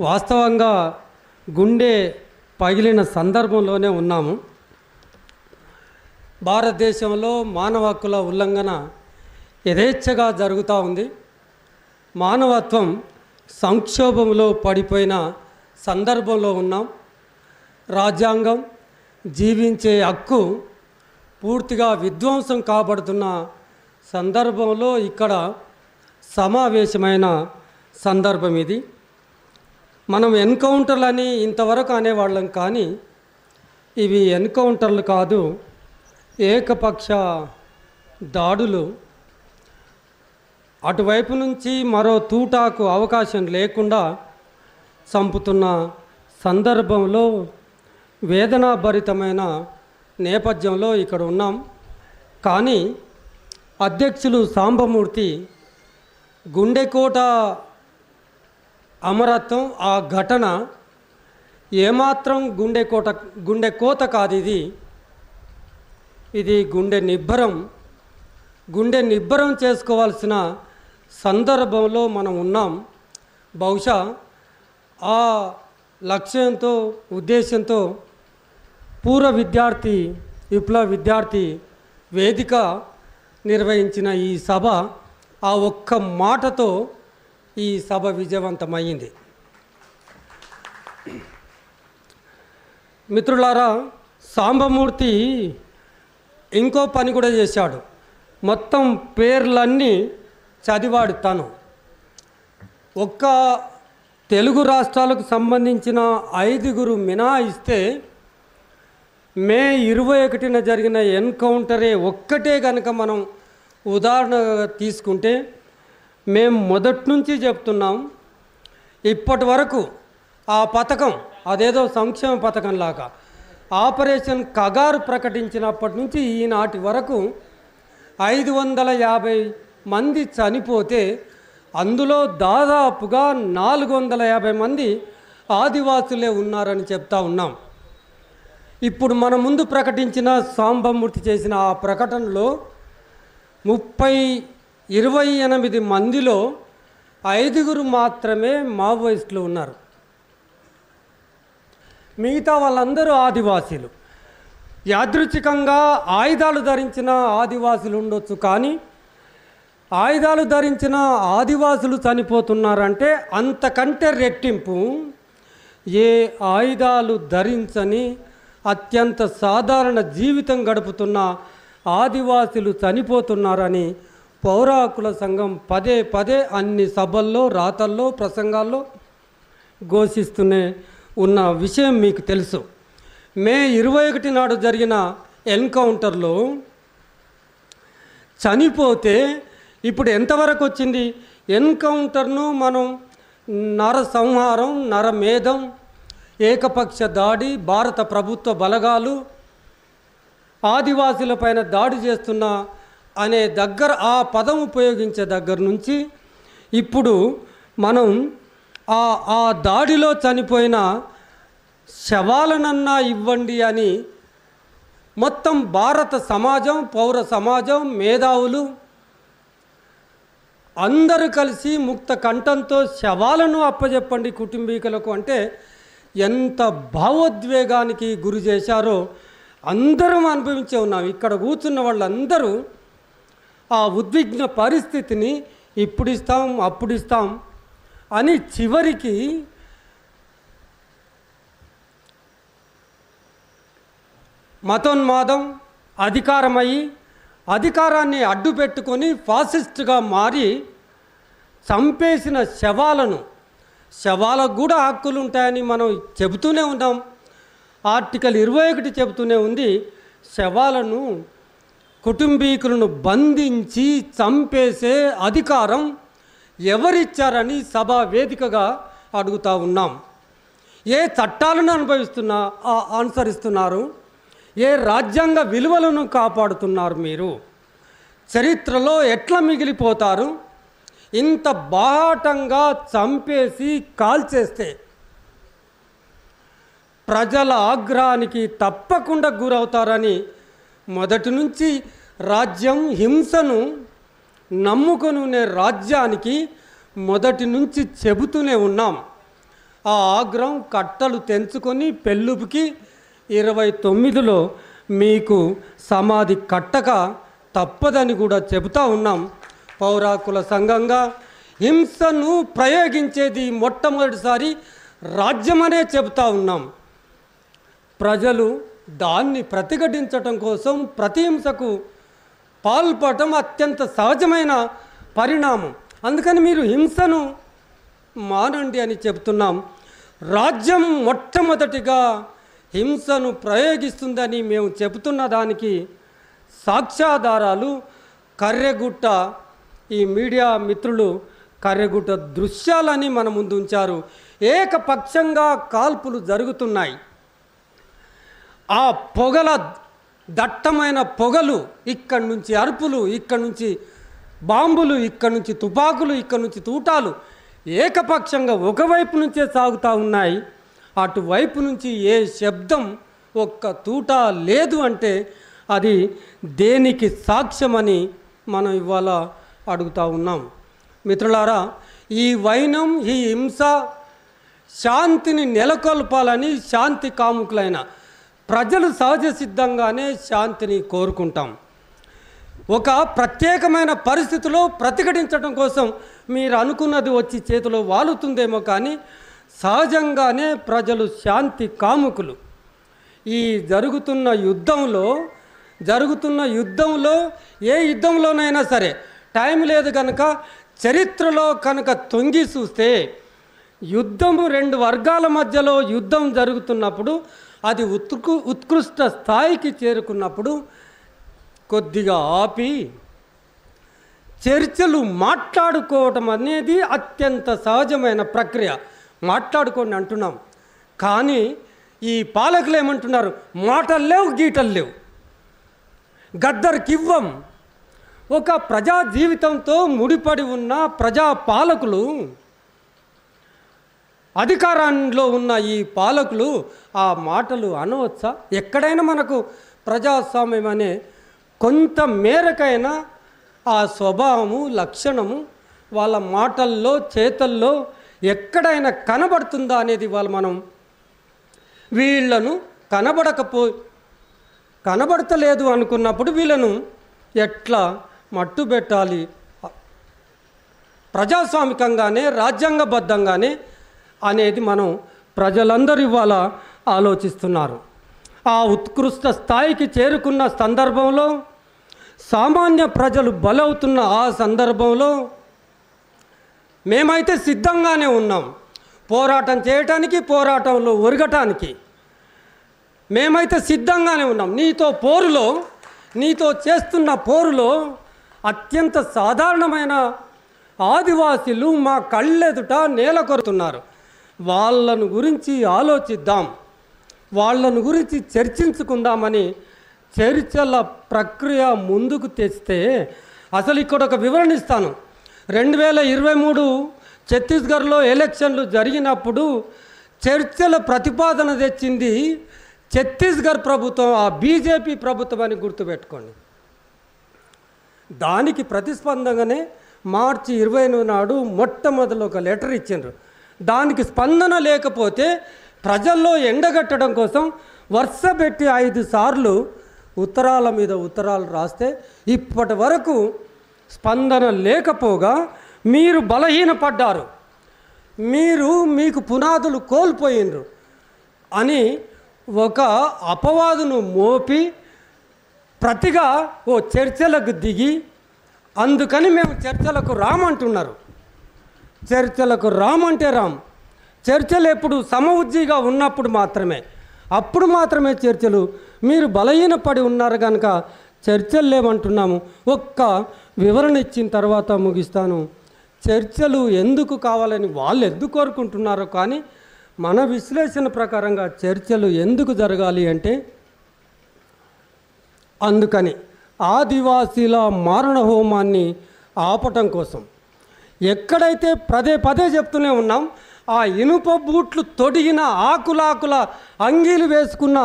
వాస్తవంగా గుండె పగిలిన సందర్భంలోనే ఉన్నాము. భారతదేశంలో మానవ హక్కుల ఉల్లంఘన యథేచ్ఛగా జరుగుతూ ఉంది. మానవత్వం సంక్షోభంలో పడిపోయిన సందర్భంలో ఉన్నాం. రాజ్యాంగం, జీవించే హక్కు పూర్తిగా విధ్వంసం కాబడుతున్న సందర్భంలో ఇక్కడ సమావేశమైన సందర్భం ఇది. మనం ఎన్కౌంటర్లని ఇంతవరకు అనేవాళ్ళం, కానీ ఇవి ఎన్కౌంటర్లు కాదు, ఏకపక్ష దాడులు. అటువైపు నుంచి మరో తూటాకు అవకాశం లేకుండా చంపుతున్న సందర్భంలో వేదనాభరితమైన నేపథ్యంలో ఇక్కడ ఉన్నాం. కానీ అధ్యక్షులు సాంబమూర్తి గుండెకోట అమరత్వం, ఆ ఘటన ఏమాత్రం గుండె కోత కాదు. ఇది గుండె నిబ్బరం చేసుకోవాల్సిన సందర్భంలో మనం ఉన్నాం. బహుశా ఆ లక్ష్యంతో, ఉద్దేశంతో విప్లవ విద్యార్థి వేదిక నిర్వహించిన ఈ సభ, ఆ ఒక్క మాటతో ఈ సభ విజయవంతమైంది. మిత్రులారా, సాంబమూర్తి ఇంకో పని కూడా చేశాడు. మొత్తం పేర్లన్నీ చదివాడు తను. ఒక్క తెలుగు రాష్ట్రాలకు సంబంధించిన 5 మినహాయిస్తే మే 21న జరిగిన ఎన్కౌంటరే ఒక్కటే కనుక మనం ఉదాహరణగా తీసుకుంటే, మేము మొదటి నుంచి చెప్తున్నాం, ఇప్పటి వరకు ఆ పథకం అదేదో సంక్షేమ పథకంలాగా ఆపరేషన్ కగారు ప్రకటించినప్పటి నుంచి ఈనాటి వరకు 550 మంది చనిపోతే అందులో దాదాపుగా 450 మంది ఆదివాసులే ఉన్నారని చెప్తా ఉన్నాం. ఇప్పుడు మన ముందు ప్రకటించిన సాంబమూర్తి చేసిన ఆ ప్రకటనలో 28 మందిలో 5 మాత్రమే మావోయిస్టులు ఉన్నారు. మిగతా వాళ్ళందరూ ఆదివాసీలు. యాదృచ్ఛికంగా ఆయుధాలు ధరించిన ఆదివాసులు ఉండొచ్చు, కానీ ఆయుధాలు ధరించిన ఆదివాసులు చనిపోతున్నారంటే అంతకంటే రెట్టింపు ఏ ఆయుధాలు ధరించని అత్యంత సాధారణ జీవితం గడుపుతున్న ఆదివాసులు చనిపోతున్నారని పౌర హక్కుల సంఘం పదే అన్ని సభల్లో, రాతల్లో, ప్రసంగాల్లో ఘోషిస్తూనే ఉన్న విషయం మీకు తెలుసు. మే 21 నాడు జరిగిన ఎన్కౌంటర్లో చనిపోతే ఇప్పుడు ఎంతవరకు వచ్చింది? ఎన్కౌంటర్ను మనం నరసంహారం, నరమేధం, ఏకపక్ష దాడి, భారత ప్రభుత్వ బలగాలు ఆదివాసులపైన దాడి చేస్తున్న అనే దగ్గర, ఆ పదం ఉపయోగించే దగ్గర నుంచి ఇప్పుడు మనం ఆ దాడిలో చనిపోయిన శవాలనన్నా ఇవ్వండి అని మొత్తం భారత సమాజం, పౌర సమాజం, మేధావులు అందరూ కలిసి ముక్త కంఠంతో శవాలను అప్పజెప్పండి కుటుంబీకులకు అంటే ఎంత భావోద్వేగానికి గురి చేశారో అందరం అనుభవించే ఉన్నాం. ఇక్కడ కూర్చున్న వాళ్ళందరూ ఆ ఉద్విగ్న పరిస్థితిని ఇప్పుడు ఇస్తాం, అప్పుడు ఇస్తాం అని చివరికి మతోన్మాదం అధికారమయ్యి అధికారాన్ని అడ్డు పెట్టుకొని ఫాసిస్ట్గా మారి చంపేసిన శవాలకు కూడా హక్కులు ఉంటాయని మనం చెబుతూనే ఉన్నాం. ఆర్టికల్ 21 చెబుతూనే ఉంది, శవాలను, కుటుంబీకులను బంధించి చంపేసే అధికారం ఎవరిచ్చారని సభా వేదికగా అడుగుతూ ఉన్నాం. ఏ చట్టాలను అనుసరిస్తున్నారు? ఏ రాజ్యాంగ విలువలను కాపాడుతున్నారు? మీరు చరిత్రలో ఎట్లా మిగిలిపోతారు? ఇంత బాహాటంగా చంపేసి కాల్చేస్తే ప్రజల ఆగ్రహానికి తప్పకుండా గురవుతారని మొదటి నుంచి రాజ్యం హింసను నమ్ముకొనునే రాజ్యానికి మొదటి నుంచి చెబుతూనే ఉన్నాం. ఆ ఆగ్రహం కట్టలు తెంచుకొని పెళ్ళుపుకి 29లో మీకు సమాధి కట్టక తప్పదని కూడా చెబుతూ ఉన్నాం. పౌరాకుల సంఘంగా హింసను ప్రయోగించేది మొట్టమొదటిసారి రాజ్యమనే చెబుతూ ఉన్నాం. ప్రజలు దాన్ని ప్రతిఘటించటం కోసం ప్రతిహింసకు పాల్పడటం అత్యంత సహజమైన పరిణామం. అందుకని మీరు హింసను మానండి అని చెబుతున్నాం. రాజ్యం మొట్టమొదటిగా హింసను ప్రయోగిస్తుందని మేము చెబుతున్న దానికి సాక్ష్యాధారాలు కర్రెగుట్ట ఈ మీడియా మిత్రులు కర్రెగుట్ట దృశ్యాలని మన ముందు ఉంచారు. ఏకపక్షంగా కాల్పులు జరుగుతున్నాయి. ఆ పొగల దట్టమైన పొగలు, ఇక్కడి నుంచి అరుపులు, ఇక్కడి నుంచి బాంబులు, ఇక్కడి నుంచి తుపాకులు, ఇక్కడి నుంచి తూటాలు ఏకపక్షంగా ఒకవైపు నుంచే సాగుతూ ఉన్నాయి. అటువైపు నుంచి ఏ శబ్దం ఒక్క తూట లేదు అంటే అది దేనికి సాక్ష్యమని మనం ఇవాళ అడుగుతూ ఉన్నాం. మిత్రులారా, ఈ వైనం, ఈ హింస శాంతిని నెలకొల్పాలని శాంతి కాముకులైన ప్రజలు సహజ సిద్ధంగానే శాంతిని కోరుకుంటాం. ఒక ప్రత్యేకమైన పరిస్థితిలో ప్రతిఘటించడం కోసం మీరు అనుకున్నది వచ్చి చేతిలో వాలుతుందేమో, కానీ సహజంగానే ప్రజలు శాంతి కాముకులు. ఈ జరుగుతున్న యుద్ధంలో ఏ యుద్ధంలోనైనా సరే టైం లేదు కనుక చరిత్రలో కనుక తొంగి చూస్తే యుద్ధము 2 వర్గాల మధ్యలో యుద్ధం జరుగుతున్నప్పుడు అది ఉత్కృష్ట స్థాయికి చేరుకున్నప్పుడు కొద్దిగా ఆపి చర్చలు మాట్లాడుకోవటం అనేది అత్యంత సహజమైన ప్రక్రియ. మాట్లాడుకోండి అంటున్నాం, కానీ ఈ పాలకులు ఏమంటున్నారు? మాటలు లేవు, గీటలు లేవు, గద్దరికివ్వం. ఒక ప్రజా జీవితంతో ముడిపడి ఉన్న ప్రజా పాలకులు, అధికారంలో ఉన్న ఈ పాలకులు ఆ మాటలు అనవచ్చా? ఎక్కడైనా మనకు ప్రజాస్వామ్యం అనే కొంత మేరకైనా ఆ స్వభావము, లక్షణము వాళ్ళ మాటల్లో, చేతల్లో ఎక్కడైనా కనబడుతుందా అనేది మనం వీళ్ళను కనబడతలేదు అనుకున్నప్పుడు వీళ్ళను ఎట్లా మట్టుబెట్టాలి? ప్రజాస్వామికంగానే, రాజ్యాంగబద్ధంగానే అనేది మనం ప్రజలందరూ ఇవాళ ఆలోచిస్తున్నారు. ఆ ఉత్కృష్ట స్థాయికి చేరుకున్న సందర్భంలో, సామాన్య ప్రజలు బలవుతున్న ఆ సందర్భంలో మేమైతే సిద్ధంగానే ఉన్నాం. పోరాటం చేయటానికి, పోరాటంలో ఒరగటానికి మేమైతే సిద్ధంగానే ఉన్నాం. నీతో చేస్తున్న పోరులో అత్యంత సాధారణమైన ఆదివాసీలు మా కళ్ళెదుట నేల కొరుతున్నారు. వాళ్ళను గురించి ఆలోచిద్దాం, వాళ్ళను గురించి చర్చించుకుందామని చర్చల ప్రక్రియ ముందుకు తెస్తే, అసలు ఇక్కడ ఒక వివరణ ఇస్తాను. 2023 ఛత్తీస్గఢ్లో ఎలక్షన్లు జరిగినప్పుడు చర్చల ప్రతిపాదన తెచ్చింది ఛత్తీస్గఢ్ ప్రభుత్వం, ఆ బీజేపీ ప్రభుత్వం అని గుర్తుపెట్టుకోండి. దానికి ప్రతిస్పందనగానే మార్చి 20 నాడు మొట్టమొదలు ఒక లెటర్ ఇచ్చిండ్రు. దానికి స్పందన లేకపోతే ప్రజల్లో ఎండగట్టడం కోసం వరుస పెట్టి 5 సార్లు ఉత్తరాల మీద ఉత్తరాలు రాస్తే ఇప్పటి వరకు స్పందన లేకపోగా మీరు బలహీనపడ్డారు, మీకు పునాదులు కోల్పోయినరు అని ఒక అపవాదును మోపి ప్రతిగా ఓ చర్చలకు దిగి, అందుకని మేము చర్చలకు రామంటున్నారు. చర్చలకు రామంటే చర్చలు ఎప్పుడు సమఉజ్జీగా ఉన్నప్పుడు మాత్రమే, అప్పుడు మాత్రమే చర్చలు. మీరు బలహీనపడి ఉన్నారు కనుక చర్చలు లేవంటున్నాము. ఒక్క వివరణ ఇచ్చిన తర్వాత ముగిస్తాను. చర్చలు ఎందుకు కావాలని వాళ్ళు ఎందుకు కోరుకుంటున్నారో, కానీ మన విశ్లేషణ ప్రకారంగా చర్చలు ఎందుకు జరగాలి అంటే, అందుకని ఆదివాసీల మారణ హోమాన్ని ఆపటం కోసం. ఎక్కడైతే పదే చెప్తూనే ఉన్నాం, ఆ ఇనుప బూట్లు తొడిగిన ఆకులాకుల అంగీలు వేసుకున్న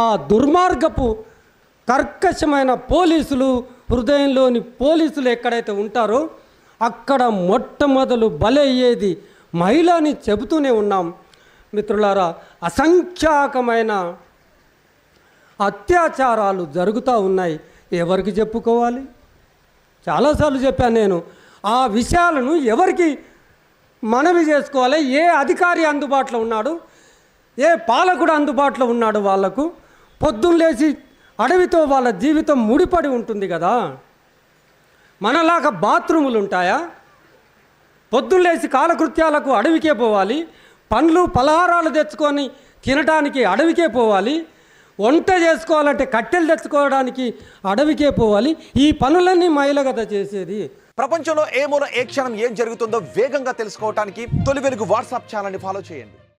ఆ దుర్మార్గపు కర్కశమైన పోలీసులు, హృదయంలోని పోలీసులు ఎక్కడైతే ఉంటారో అక్కడ మొట్టమొదలు బలయ్యేది మహిళ అని చెబుతూనే ఉన్నాం. మిత్రులారా, అసంఖ్యాకమైన అత్యాచారాలు జరుగుతూ ఉన్నాయి. ఎవరికి చెప్పుకోవాలి? చాలాసార్లు చెప్పాను నేను. ఆ విషయాలను ఎవరికి మనవి చేసుకోవాలి? ఏ అధికారి అందుబాటులో ఉన్నాడు, ఏ పాలకుడు అందుబాటులో ఉన్నాడు? వాళ్లకు పొద్దున్న లేచి అడవితో వాళ్ళ జీవితం ముడిపడి ఉంటుంది కదా. మనలాగా బాత్రూములు ఉంటాయా? పొద్దున్న లేచి కాలకృత్యాలకు అడవికే పోవాలి, పండ్లు పలహారాలు తెచ్చుకొని తినడానికి అడవికే పోవాలి, వంట చేసుకోవాలంటే కట్టెలు తెచ్చుకోవడానికి అడవికే పోవాలి. ఈ పనులన్నీ మహిళ కదా చేసేది. ప్రపంచంలో ఏ మూల ఏ క్షణం ఏం జరుగుతుందో వేగంగా తెలుసుకోవడానికి తొలి వెలుగు వాట్సాప్ ఛానల్ని ఫాలో చేయండి.